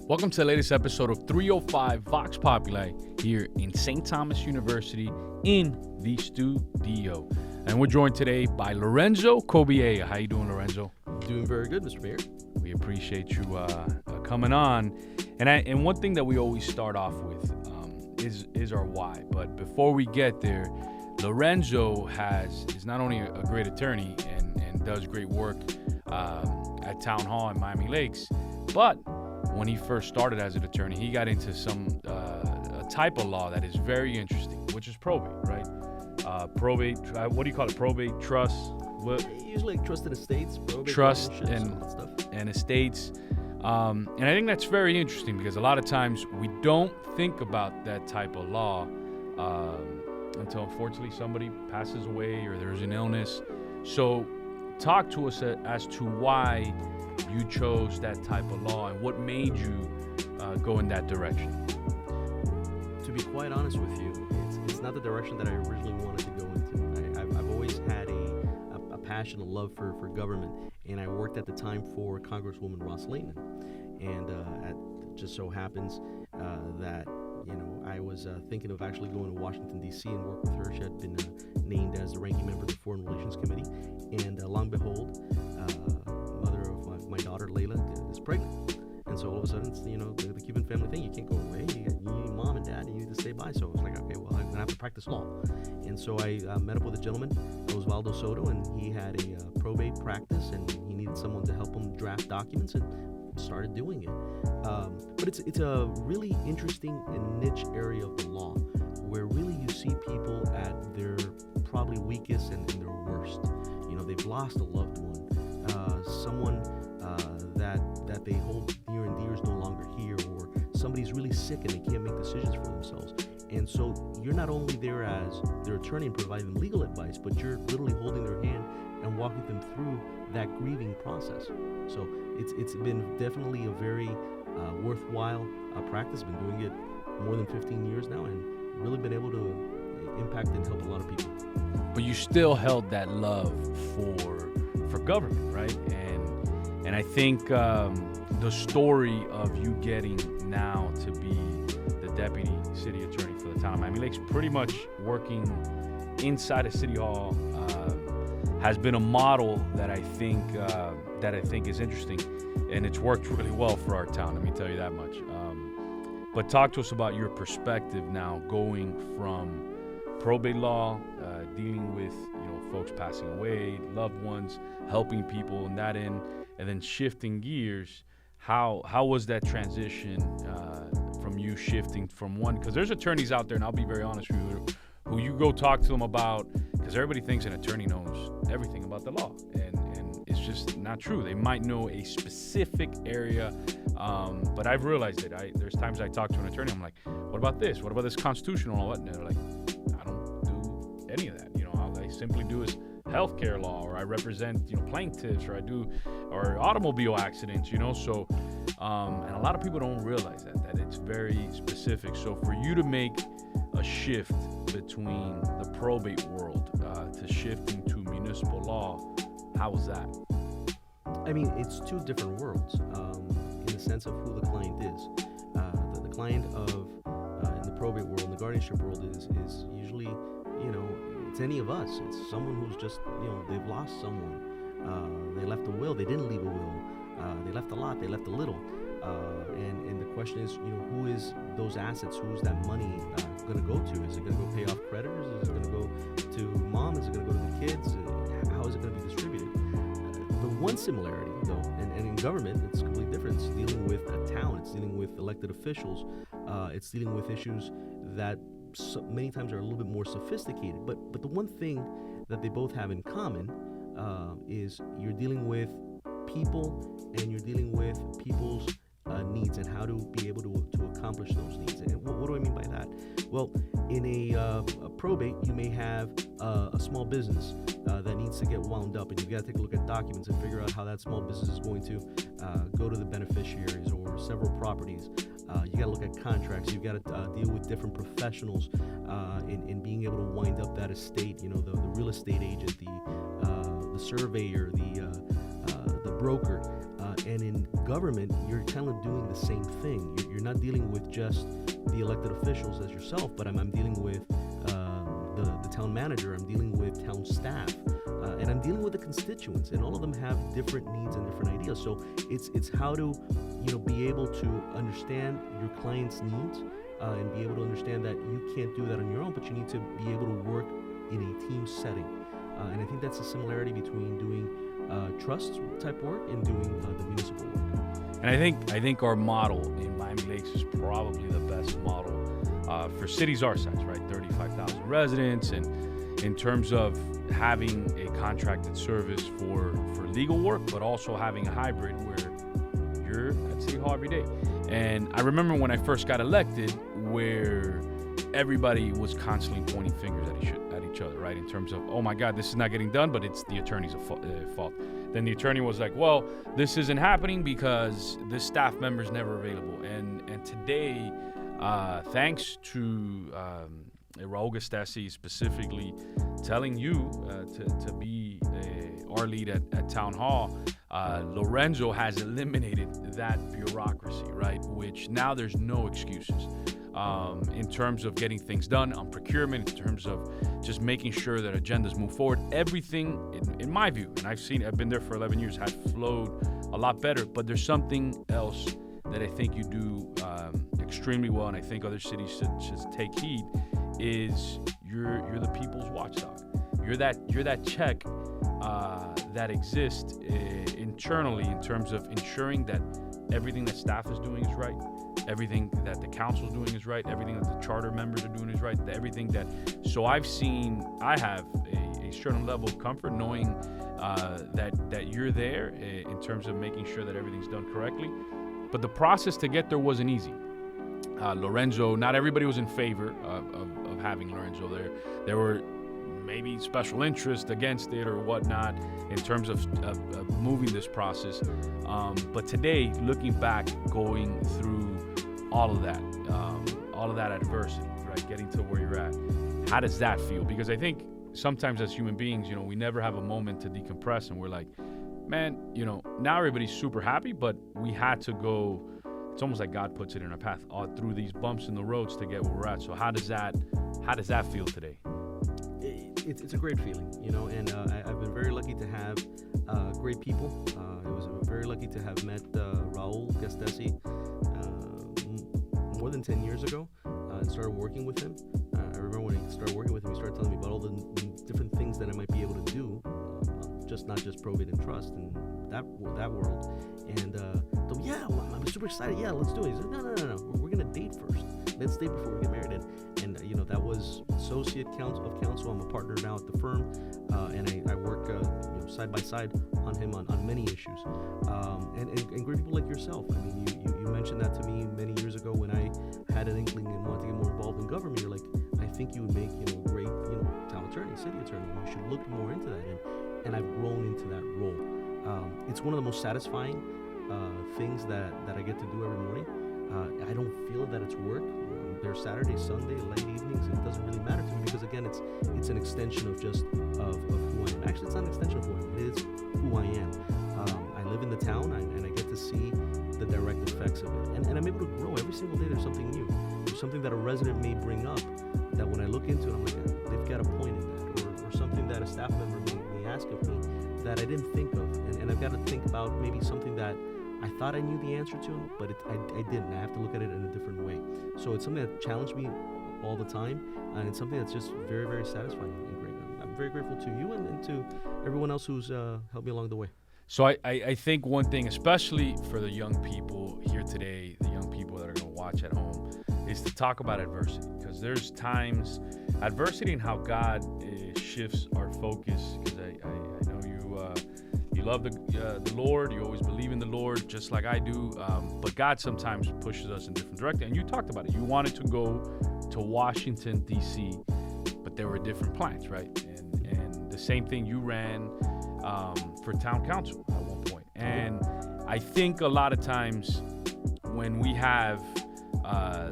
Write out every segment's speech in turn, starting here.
Welcome to the latest episode of 305 Vox Populi here in St. Thomas University in the studio. And we're joined today by Lorenzo Cobiella. How you doing, Lorenzo? Doing very good, Mr. Mayor. We appreciate you coming on. And one thing that we always start off with is our why. But before we get there, Lorenzo is not only a great attorney and does great work at Town Hall in Miami Lakes, but when he first started as an attorney, he got into a type of law that is very interesting, which is probate, right? Probate, what do you call it? Probate, trust? Usually trusted estates, probate, trust and stuff. And estates. And I think that's very interesting because a lot of times we don't think about that type of law until unfortunately somebody passes away or there's an illness. So talk to us as to why you chose that type of law and what made you go in that direction. To be quite honest with you, it's not the direction that I originally wanted to go into. I've always had a passion, a love for government, and I worked at the time for Congresswoman Ross Layton. And it just so happens that I was thinking of actually going to Washington, D.C. and work with her. She had been named as the ranking member of the Foreign Relations Committee, and lo and behold, mother of my daughter Layla is pregnant. And so all of a sudden, it's, the Cuban family thing. You can't go away. You need mom and dad, and you need to stay by. So it's like, okay, well, I'm gonna have to practice law. And so I met up with a gentleman, Osvaldo Soto, and he had a probate practice, and he needed someone to help him draft documents, and started doing it. But it's a really interesting and niche area of the law, where really you see people at their probably weakest and their worst. They've lost a loved one, someone that they hold near and dear is no longer here, or somebody's really sick and they can't make decisions for themselves. And so you're not only there as their attorney and providing them legal advice, but you're literally holding their hand and walking them through that grieving process. So it's been definitely a very worthwhile practice. Been doing it more than 15 years now, and really been able to impact and help a lot of people. But you still held that love for government, right? And I think the story of you getting now to be the deputy city attorney for the town of Miami Lakes, pretty much working inside of City Hall, has been a model that I think is interesting, and it's worked really well for our town. Let me tell you that much. But talk to us about your perspective now, going from probate law, dealing with folks passing away, loved ones, helping people in that end, and then shifting gears. How was that transition from you shifting from one? Because there's attorneys out there, and I'll be very honest with you, who you go talk to them about, because everybody thinks an attorney knows everything about the law, and it's just not true. They might know a specific area, but I've realized it. There's times I talk to an attorney, I'm like, what about this? What about this constitutional law? And they're like, I don't do any of that. All I simply do is healthcare law, or I represent plaintiffs, or automobile accidents. So and a lot of people don't realize that it's very specific. So for you to make a shift between the probate world to shifting to municipal law, how was that? I mean, it's two different worlds in the sense of who the client is. The client in the probate world, in the guardianship world, is usually, it's any of us. It's someone who's just, they've lost someone. They left a will. They didn't leave a will. They left a lot. They left a little. And the question is, who is those assets? Who's that money going to go to? Is it going to go pay off creditors? Is it going to go to mom? Is it going to go to the kids? How is it going to be distributed? The one similarity, though, and in government, it's completely different. It's dealing with a town. It's dealing with elected officials. It's dealing with issues that many times are a little bit more sophisticated. But the one thing that they both have in common is you're dealing with people, and you're dealing with people's needs and how to be able to accomplish those needs. And what do I mean by that? Well, in a probate, you may have a small business that needs to get wound up, and you've got to take a look at documents and figure out how that small business is going to go to the beneficiaries or several properties. You got to look at contracts. You've got to deal with different professionals in being able to wind up that estate. The real estate agent, the surveyor, the broker, And in government, you're kind of doing the same thing. You're not dealing with just the elected officials as yourself, but I'm dealing with the town manager, I'm dealing with town staff, and I'm dealing with the constituents, and all of them have different needs and different ideas. So it's how to, be able to understand your client's needs, and be able to understand that you can't do that on your own, but you need to be able to work in a team setting. And I think that's a similarity between doing trust type work and doing the municipal work. And I think our model in Miami Lakes is probably the best model for cities our size, right? 35,000 residents, and in terms of having a contracted service for legal work, but also having a hybrid where you're at City Hall every day. And I remember when I first got elected, where everybody was constantly pointing fingers at each other, right? In terms of, oh my God, this is not getting done, but it's the attorney's fault. Then the attorney was like, well, this isn't happening because this staff member's never available. And today, thanks to Raul Gastesi specifically telling you to be our lead at Town Hall, Lorenzo has eliminated that bureaucracy, right? Which now there's no excuses in terms of getting things done on procurement, in terms of just making sure that agendas move forward. Everything, in my view, and I've been there for 11 years, has flowed a lot better. But there's something else that I think you do extremely well, and I think other cities should take heed, is you're the people's watchdog. You're that check that exists internally in terms of ensuring that everything that staff is doing is right, everything that the council is doing is right, everything that the charter members are doing is right, so I have a certain level of comfort knowing that you're there in terms of making sure that everything's done correctly. But the process to get there wasn't easy. Lorenzo, not everybody was in favor of having Lorenzo there. There were maybe special interest against it or whatnot in terms of moving this process. But today, looking back, going through all of that adversity, right, getting to where you're at, how does that feel? Because I think sometimes as human beings, we never have a moment to decompress, and we're like, man, now everybody's super happy, but we had to go. It's almost like God puts it in our path through these bumps in the roads to get where we're at. So how does that feel today? It's a great feeling, and I've been very lucky to have great people. I was very lucky to have met Raul Gastesi more than 10 years ago and started working with him. I remember when I started working with him, he started telling me about all the different things that I might be able to do, not just probate and trust and that world. And so yeah, I'm super excited. Yeah, let's do it. He said, no. We're gonna date first. Let's date before we get married. And that was associate of counsel. I'm a partner now at the firm, and I work side by side on him on many issues. And great people like yourself. I mean, you mentioned that to me many years ago when I had an inkling and wanted to get more involved in government. You're like, I think you would make a great town attorney, city attorney. You should look more into that. And I've grown into that role. It's one of the most satisfying things that I get to do every morning. I don't feel that it's work. There's Saturday, Sunday, late evenings. It doesn't really matter to me because again, it's an extension of just of who I am. Actually, it's not an extension of who I am. It is who I am. I live in the town and I get to see the direct effects of it. And I'm able to grow every single day. There's something new. There's something that a resident may bring up that when I look into it, I'm like, they've got a point in that, or something that a staff member may ask of me that I didn't think of, and I've got to think about maybe something that I thought I knew the answer to, but I didn't. I have to look at it in a different way. So it's something that challenged me all the time, and it's something that's just very, very satisfying and great. I'm very grateful to you and to everyone else who's helped me along the way. So I think one thing, especially for the young people here today, the young people that are going to watch at home, is to talk about adversity, because there's times adversity and how God shifts our focus. Because I know you love the Lord, you always believe in the Lord, just like I do. But God sometimes pushes us in different directions. And you talked about it. You wanted to go to Washington D.C., but there were different plans, right? And the same thing, you ran for town council at one point. And I think a lot of times when we have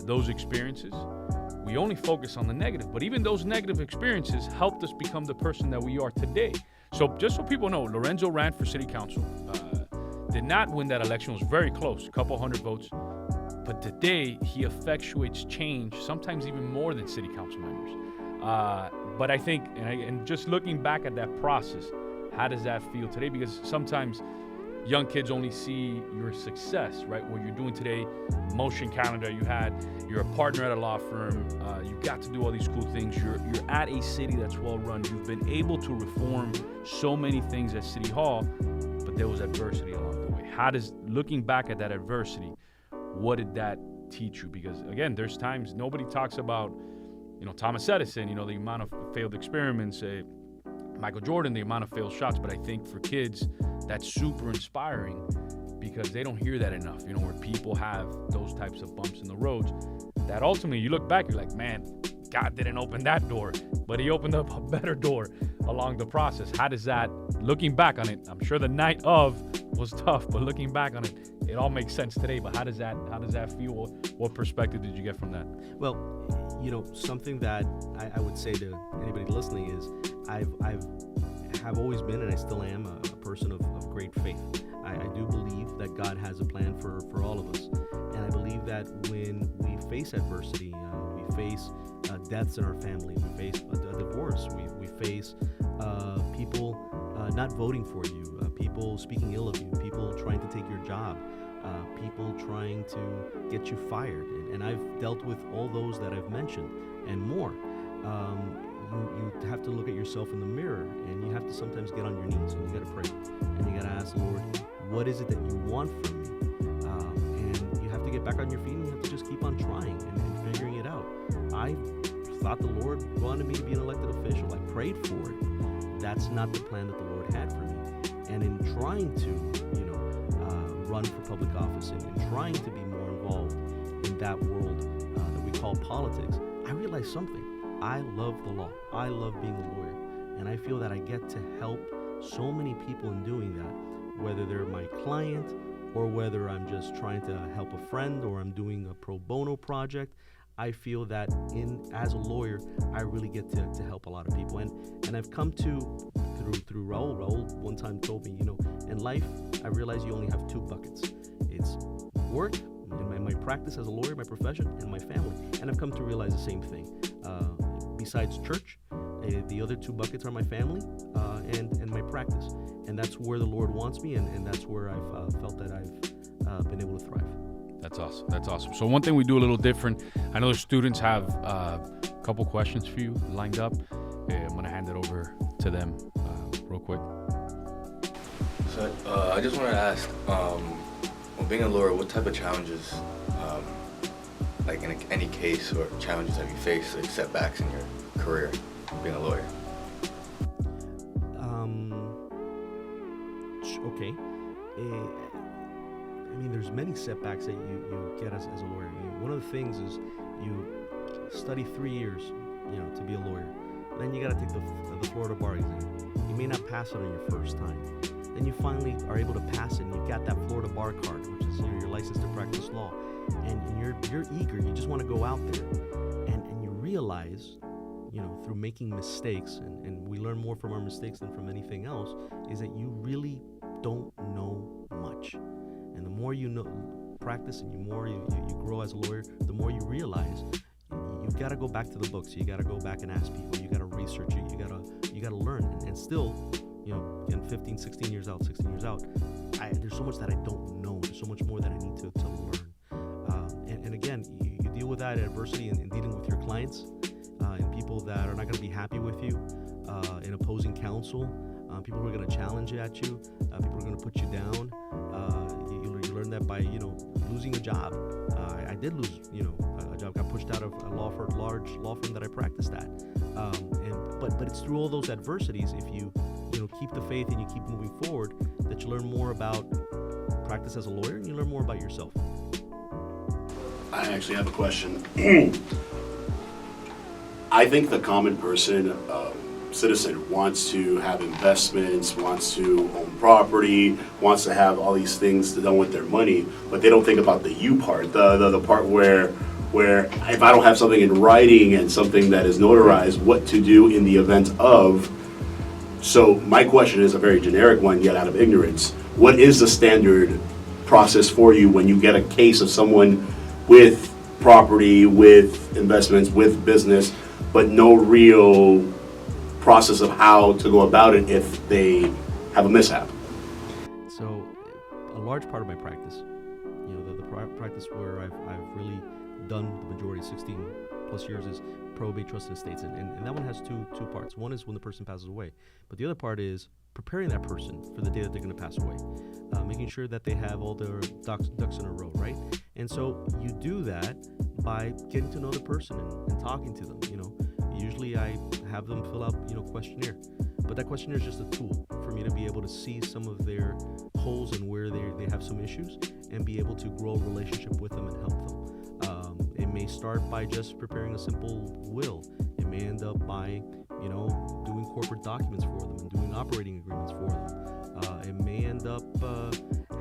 those experiences, we only focus on the negative, but even those negative experiences helped us become the person that we are today. So just so people know, Lorenzo ran for city council did not win that election. It was very close, a couple hundred votes. But today, he effectuates change, sometimes even more than city council members. But I think, and just looking back at that process, how does that feel today? Because sometimes young kids only see your success, right? What you're doing today, motion calendar, you're a partner at a law firm, you got to do all these cool things. You're at a city that's well run. You've been able to reform so many things at City Hall, but there was adversity along the way. Looking back at that adversity, what did that teach you? Because again, there's times nobody talks about, Thomas Edison, the amount of failed experiments, Michael Jordan, the amount of failed shots. But I think for kids, that's super inspiring because they don't hear that enough, where people have those types of bumps in the roads that ultimately you look back, you're like, man, God didn't open that door, but he opened up a better door along the process. How does that, looking back on it, I'm sure the night of was tough, but looking back on it, it all makes sense today. But how does that feel? What perspective did you get from that? Well, something that I would say to anybody listening is I've always been, and I still am, a person of great faith. I do believe that God has a plan for all of us. And I believe that when we face adversity, we face deaths in our family, we face a divorce, we face people not voting for you, people speaking ill of you, people trying to take your job, people trying to get you fired. And I've dealt with all those that I've mentioned and more. You have to look at yourself in the mirror, and you have to sometimes get on your knees, and you got to pray, and you got to ask the Lord, what is it that you want from me? And you have to get back on your feet, and you have to just keep on trying and figuring it out. I thought the Lord wanted me to be an elected official. I prayed for it. That's not the plan that the Lord had for me. And in trying to, run for public office and in trying to be more involved in that world that we call politics, I realized something. I love the law. I love being a lawyer. And I feel that I get to help so many people in doing that, whether they're my client or whether I'm just trying to help a friend or I'm doing a pro bono project. I feel that as a lawyer, I really get to help a lot of people. And I've come to, through Raul. Raul one time told me, in life, I realize you only have two buckets. It's work, in my practice as a lawyer, my profession, and my family. And I've come to realize the same thing. Besides church, the other two buckets are my family and my practice. And that's where the Lord wants me, and that's where I've felt that I've been able to thrive. That's awesome. So one thing we do a little different, I know the students have a couple questions for you lined up. I'm going to hand it over to them real quick. So I just want to ask, when being a lawyer, what type of challenges, like in any case or challenges have you faced, like setbacks in your career being a lawyer? Okay. There's many setbacks that you get as a lawyer. One of the things is you study 3 years, to be a lawyer. Then you got to take the Florida bar exam. You may not pass it on your first time. Then you finally are able to pass it, and you've got that Florida bar card, which is your license to practice law. And you're eager. You just want to go out there, and you realize, through making mistakes, and we learn more from our mistakes than from anything else, is that you really don't know much. And the more you practice and the more you grow as a lawyer, the more you realize you've got to go back to the books. You got to go back and ask people. You got to research it. You got to learn. And still, 15, 16 years out, there's so much that I don't know. There's so much more that I need to learn. And again, you deal with that adversity in dealing with your clients and people that are not going to be happy with you, in opposing counsel, people who are going to challenge at you, people who are going to put you down. You learn that by, losing a job. I did lose, a job. Got pushed out of a large law firm that I practiced at. But it's through all those adversities, if you keep the faith and you keep moving forward, that you learn more about practice as a lawyer and you learn more about yourself. I actually have a question. I think the common person, citizen, wants to have investments, wants to own property, wants to have all these things done with their money, but they don't think about the you part, the part where if I don't have something in writing and something that is notarized, what to do in the event of So my question is a very generic one, yet out of ignorance. What is the standard process for you when you get a case of someone with property, with investments, with business, but no real process of how to go about it if they have a mishap? So, a large part of my practice, the practice where I've really done the majority, 16 plus years, is probate, trust, and estates, and that one has two parts. One is when the person passes away, but the other part is preparing that person for the day that they're going to pass away, making sure that they have all their ducks in a row, right? And so you do that by getting to know the person and talking to them. Usually I have them fill out questionnaire, but that questionnaire is just a tool for me to be able to see some of their holes and where they have some issues, and be able to grow a relationship with them and help them. It may start by just preparing a simple will. It may end up by doing corporate documents for them and doing operating agreements for them. It may end up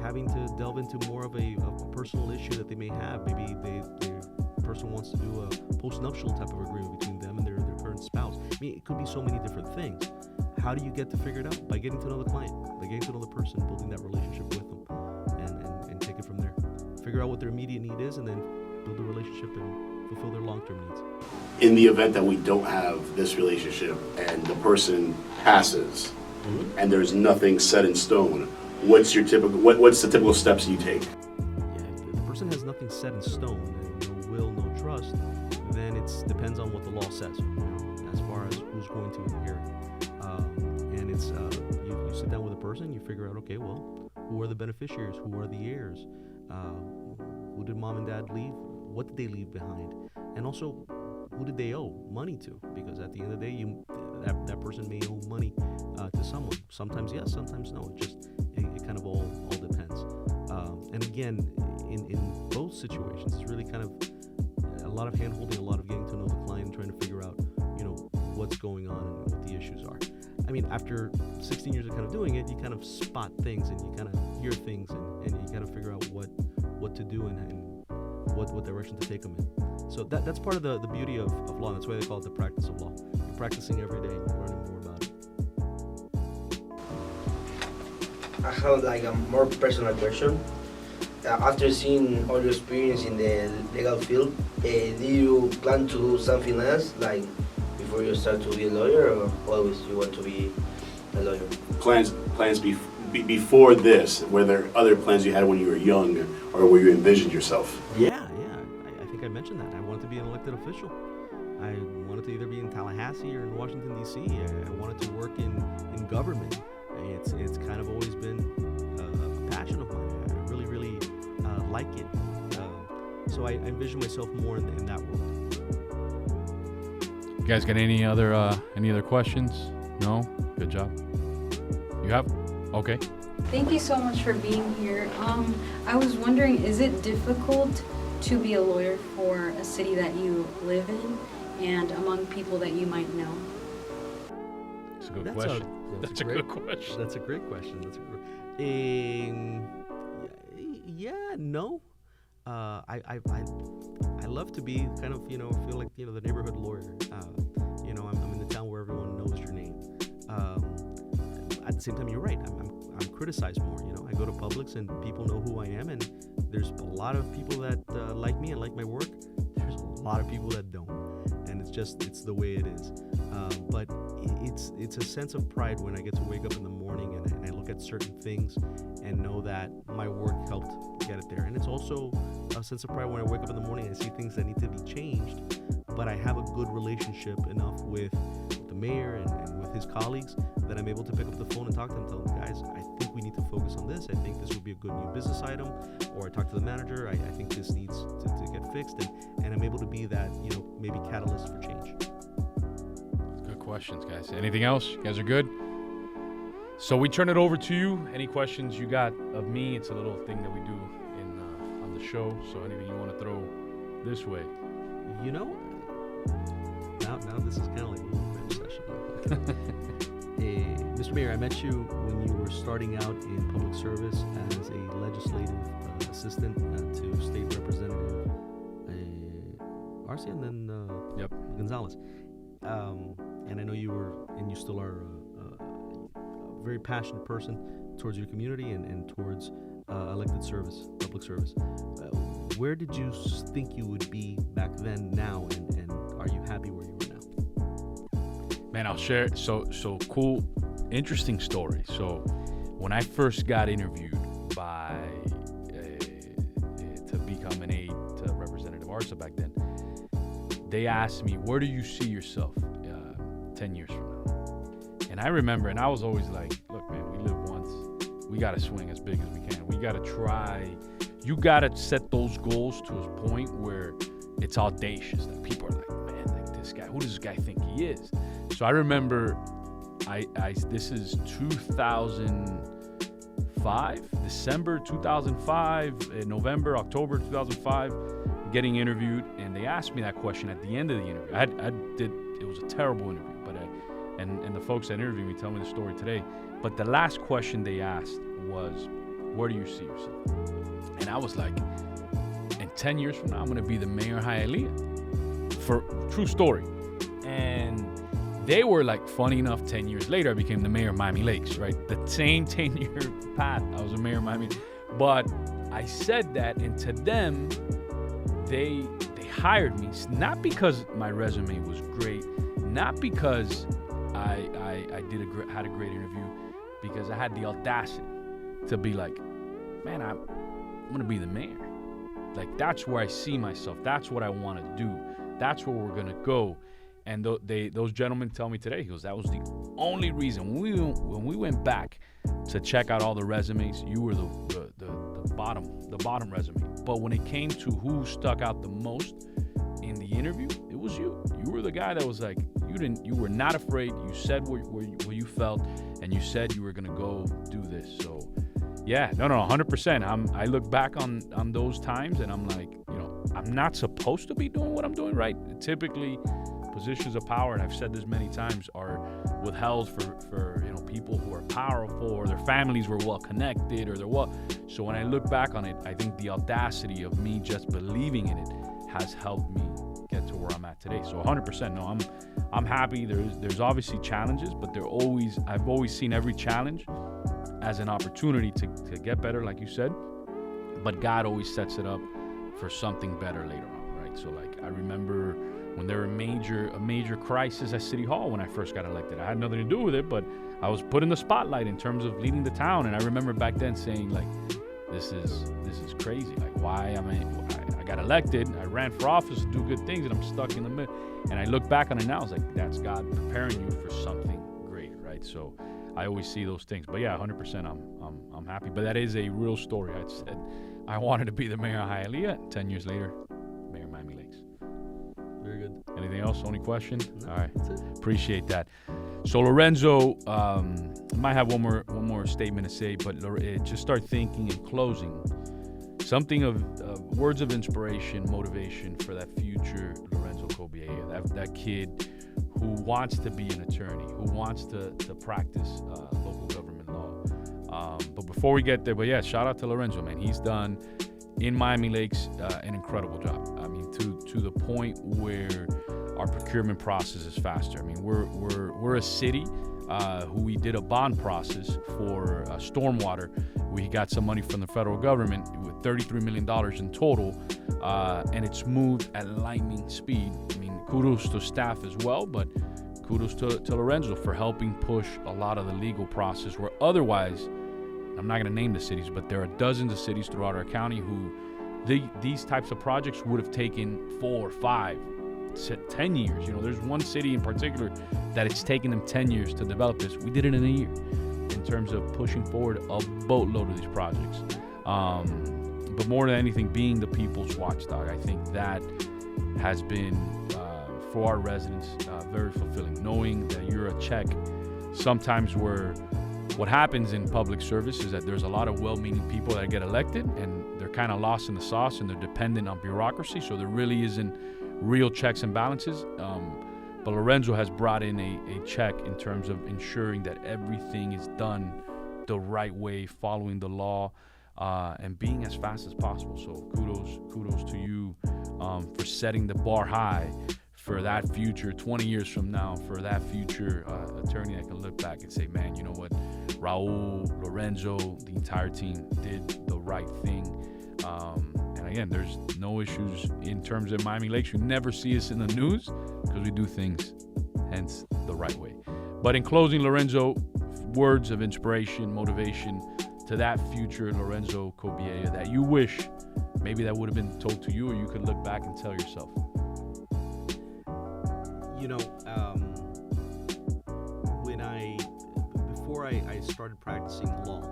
having to delve into more of a personal issue that they may have. Maybe the person wants to do a post-nuptial type of agreement between them and their current spouse. I mean, it could be so many different things. How do you get to figure it out? By getting to know the client, by getting to know the person, building that relationship with them, and take it from there. Figure out what their immediate need is, and then build a relationship and fulfill their long-term needs. In the event that we don't have this relationship and the person passes, and there's nothing set in stone, what's the typical steps you take? Yeah, if the person has nothing set in stone, and no will, no trust, then it depends on what the law says, as far as who's going to inherit. And it's you sit down with a person, you figure out, okay, well, who are the beneficiaries, who are the heirs, who did mom and dad leave, what did they leave behind, and also who did they owe money to? Because at the end of the day, that person may owe money to someone. Sometimes yes, sometimes no. It kind of all depends. And again, in both situations, it's really kind of a lot of hand-holding, a lot of getting to know the client, and trying to figure out what's going on and what the issues are. I mean, after 16 years of kind of doing it, you kind of spot things and you kind of hear things and you kind of figure out what to do and what direction to take them in. So that's part of the beauty of law. That's why they call it the practice of law. You're practicing every day and you're learning more about it. I have like a more personal question. After seeing all your experience in the legal field, do you plan to do something else, like before you start to be a lawyer, or always you want to be a lawyer? Plans before this, were there other plans you had when you were young, or where you envisioned yourself? Yeah. I think I mentioned that. I wanted to be an elected official. I wanted to either be in Tallahassee or in Washington, D.C. I wanted to work in government. It's kind of always been a passion of mine. I really like it. So I envision myself more in that world. You guys got any other questions? No? Good job. You have? Okay. Thank you so much for being here. I was wondering, is it difficult to be a lawyer for a city that you live in and among people that you might know? That's a good question. That's a good question. That's a great question. No. I love to be kind of, feel like, the neighborhood lawyer. I'm in the town where everyone knows your name. At the same time, you're right. I'm criticized more. I go to Publix and people know who I am, and there's a lot of people that like me and like my work. There's a lot of people that don't, and it's the way it is. But it's a sense of pride when I get to wake up in the morning and I look at certain things and know that my work helped get it there. And it's also a sense of pride when I wake up in the morning and I see things that need to be changed, but I have a good relationship enough with the mayor and with his colleagues that I'm able to pick up the phone and talk to them, tell them, guys, I think we need to focus on this. I think this would be a good new business item. Or I talk to the manager, I think this needs to get fixed. And I'm able to be that, maybe catalyst for change. Good questions, guys. Anything else? You guys are good? So we turn it over to you. Any questions you got of me? It's a little thing that we do on the show. So anything you want to throw this way? Now this is kind of like a little bit session. Mr. Mayor, I met you when you were starting out in public service as a legislative assistant to State Representative Arce and then Gonzalez. And I know you were, and you still are, very passionate person towards your community and towards elected service, public service. Where did you think you would be back then, now, and are you happy where you are now? Man, I'll share. So cool, interesting story. So when I first got interviewed by to become an aide to Representative Arza back then, they asked me, where do you see yourself 10 years from now? And I remember, and I was always like, look, man, we live once. We got to swing as big as we can. We got to try. You got to set those goals to a point where it's audacious. That people are like, man, like this guy, who does this guy think he is? So I remember, this is 2005, December 2005, November, October 2005, getting interviewed, and they asked me that question at the end of the interview. It was a terrible interview, but and the folks that interviewed me tell me the story today. But the last question they asked was, where do you see yourself? And I was like, in 10 years from now, I'm going to be the mayor of Hialeah. For true story. And they were like, funny enough, 10 years later, I became the mayor of Miami Lakes, right? The same 10-year path. I was a mayor of Miami. But I said that, and to them, they hired me, not because my resume was great, not because I had a great interview, because I had the audacity to be like, man, I'm going to be the mayor. Like, that's where I see myself. That's what I want to do. That's where we're going to go. And those gentlemen tell me today, he goes, that was the only reason. When we went back to check out all the resumes, you were the bottom resume. But when it came to who stuck out the most in the interview, it was you. You were the guy that was like, you were not afraid. You said what you felt, and you said you were going to go do this. So yeah, no, 100%. I look back on those times, and I'm like, I'm not supposed to be doing what I'm doing, right? Typically, positions of power, and I've said this many times, are withheld for people who are powerful, or their families were well connected, or they're what. So when I look back on it, I think the audacity of me just believing in it has helped me get to where I'm at today. So 100%, no, I'm happy. There's obviously challenges, but I've always seen every challenge as an opportunity to get better, like you said. But God always sets it up for something better later on, right? So like, I remember when there were a major crisis at City Hall when I first got elected. I had nothing to do with it, but I was put in the spotlight in terms of leading the town. And I remember back then saying, like, this is crazy. Like, why am I got elected, I ran for office to do good things, and I'm stuck in the middle. And I look back on it now, I was like, that's God preparing you for something great, right? So I always see those things. But yeah, 100%, I'm happy. But that is a real story. I said I wanted to be the mayor of Hialeah. 10 years later, mayor of Miami Lakes. Very good. Anything else? Only question? No, all right. that's it. Appreciate that. So Lorenzo, I might have one more statement to say, but just start thinking in closing something of words of inspiration, motivation for that future Lorenzo Cobiella, that kid who wants to be an attorney, who wants to practice local government law. But before we get there, but yeah, shout out to Lorenzo, man. He's done in Miami Lakes an incredible job. I mean, to the point where our procurement process is faster. I mean, we're a city who we did a bond process for stormwater. We got some money from the federal government with $33 million in total, and it's moved at lightning speed. I mean, kudos to staff as well, but kudos to Lorenzo for helping push a lot of the legal process where otherwise, I'm not going to name the cities, but there are dozens of cities throughout our county who these types of projects would have taken 4, 5, 10 years. There's one city in particular that it's taken them 10 years to develop this. We did it in a year in terms of pushing forward a boatload of these projects. But more than anything, being the people's watchdog, I think that has been, for our residents, very fulfilling. Knowing that you're a check sometimes where what happens in public service is that there's a lot of well-meaning people that get elected and they're kind of lost in the sauce and they're dependent on bureaucracy, so there really isn't real checks and balances. But Lorenzo has brought in a check in terms of ensuring that everything is done the right way, following the law, and being as fast as possible. So kudos to you for setting the bar high for that future 20 years from now, for that future attorney that can look back and say, man, you know what, Raul, Lorenzo, the entire team did the right thing. And again, there's no issues in terms of Miami Lakes. You never see us in the news because we do things, hence, the right way. But in closing, Lorenzo, words of inspiration, motivation to that future Lorenzo Cobiella that you wish maybe that would have been told to you, or you could look back and tell yourself. You know, before I started practicing law,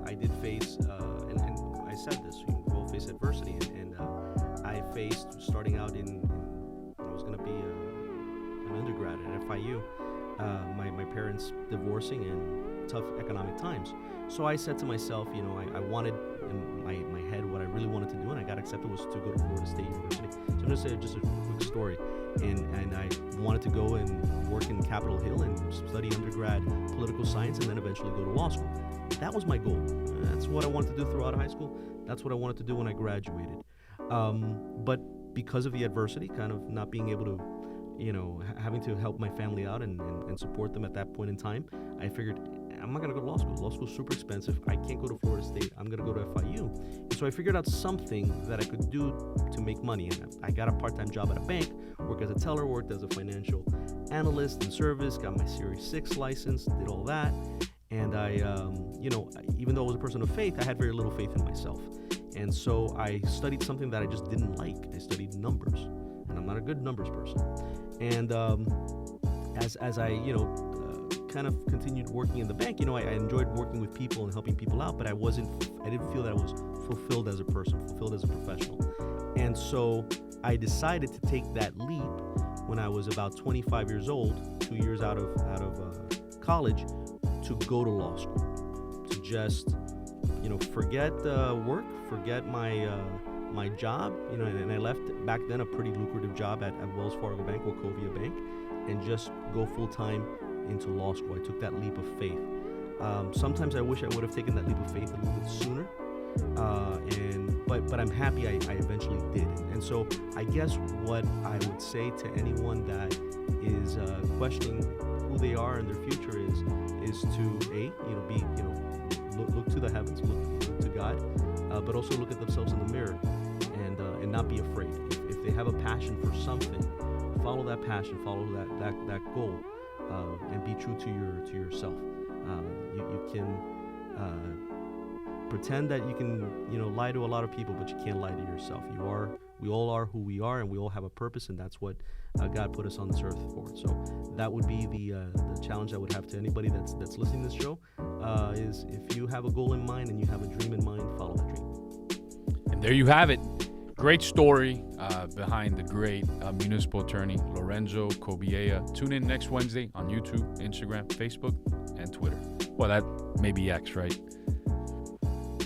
I did face, and I said this, we all face adversity, and I faced starting out I was going to be an undergrad at FIU, my parents divorcing and tough economic times. So I said to myself, you know, I wanted in my head what I really wanted to do, and I got accepted was to go to Florida State University. So I'm going to say just a quick story. And I wanted to go and work in Capitol Hill and study undergrad political science and then eventually go to law school. That was my goal. That's what I wanted to do throughout high school. That's what I wanted to do when I graduated. But because of the adversity, kind of not being able to, you know, having to help my family out and support them at that point in time, I figured I'm not going to go to law school. Law school's super expensive. I can't go to Florida State. I'm going to go to FIU. And so I figured out something that I could do to make money. And I got a part-time job at a bank, worked as a teller, worked as a financial analyst in service, got my Series 6 license, did all that. And I, you know, even though I was a person of faith, I had very little faith in myself. And so I studied something that I just didn't like. I studied numbers. And I'm not a good numbers person. And as I, you know, kind of continued working in the bank, you know, I enjoyed working with people and helping people out, but I didn't feel that I was fulfilled as a person, fulfilled as a professional. And so I decided to take that leap when I was about 25 years old, 2 years out of college, to go to law school, to just, you know, forget work, forget my job, you know, and I left back then a pretty lucrative job at Wells Fargo Bank, Wachovia Bank, and just go full-time into law school. I took that leap of faith. Sometimes I wish I would have taken that leap of faith a little bit sooner, but I'm happy I eventually did. And so I guess what I would say to anyone that is questioning who they are and their future is to look to the heavens, look to God, but also look at themselves in the mirror and not be afraid. If they have a passion for something, follow that passion, follow that goal. And be true to yourself. You can pretend that you can, you know, lie to a lot of people, but you can't lie to yourself. We all are who we are, and we all have a purpose, and that's what God put us on this earth for. So that would be the challenge I would have to anybody that's listening to this show. Is if you have a goal in mind and you have a dream in mind, follow that dream. And there you have it. Great story behind the great municipal attorney Lorenzo Cobiella. Tune in next Wednesday on YouTube, Instagram, Facebook, and Twitter. Well, that may be X, right?